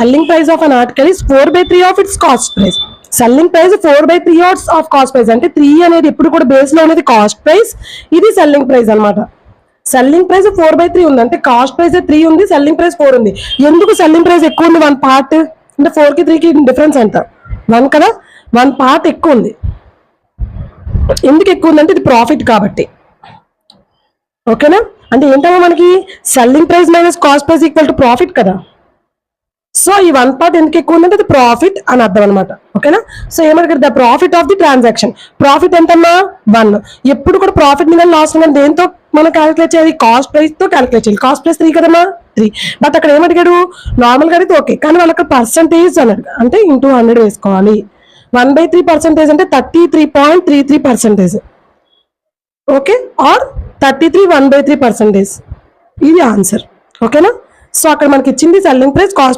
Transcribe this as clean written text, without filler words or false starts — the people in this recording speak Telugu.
Selling price of an article is 4/3 of it's cost price. Selling price 4/3 of cost price, అంటే 3 అనేది ఎప్పుడు కూడా బేస్ లో అనేది కాస్ట్ ప్రైస్, ఇది సెల్లింగ్ ప్రైస్ అనమాట. సెల్లింగ్ ప్రైస్ 4/3 ఉంది అంటే కాస్ట్ ప్రైస్ 3 ఉంది, సెల్లింగ్ ప్రైస్ 4 ఉంది. ఎందుకు సెల్లింగ్ ప్రైస్ ఎక్కువ ఉంది? 1 పార్ట్ అంటే 4 కి 3 కి డిఫరెన్స్ ఎంత? 1 కదా, 1 పార్ట్ ఎక్కువ ఉంది. ఎందుకు ఎక్కువ ఉందంటే ఇది ప్రాఫిట్ కాబట్టి. ఓకేనా, అంటే ఏంటమ్మా మనకి selling price minus cost price equal to profit కదా. సో ఈ 1 పార్ట్ ఎందుకు ఎక్కువ ఉందంటే అది ప్రాఫిట్ అని అర్థం అనమాట. ఓకేనా, సో ఏమంటారు the profit of the transaction. Profit ఎంతమ్మా? 1. ఎప్పుడు కూడా ప్రాఫిట్ మీద లాస్ మీద దేంతో మనం క్యాలిక్యులేట్ చేయాలి? కాస్ట్ ప్రైస్ తో క్యాలిక్యులేట్ చేయాలి. కాస్ట్ ప్రైస్ 3 కదమ్మా, 3. బట్ అక్కడ ఏమడిగాడు? నార్మల్ గా అయితే ఓకే, కానీ వాళ్ళకి పర్సంటేజ్ అన్నాడు, అంటే ఇంటూ 100 వేసుకోవాలి. 1/3% అంటే 33.33%. Okay, or 33 1/3%. ఇది ఆన్సర్. ఓకేనా, సో అక్కడ మనకి ఇచ్చింది సెల్లింగ్ ప్రైస్, కాస్ట్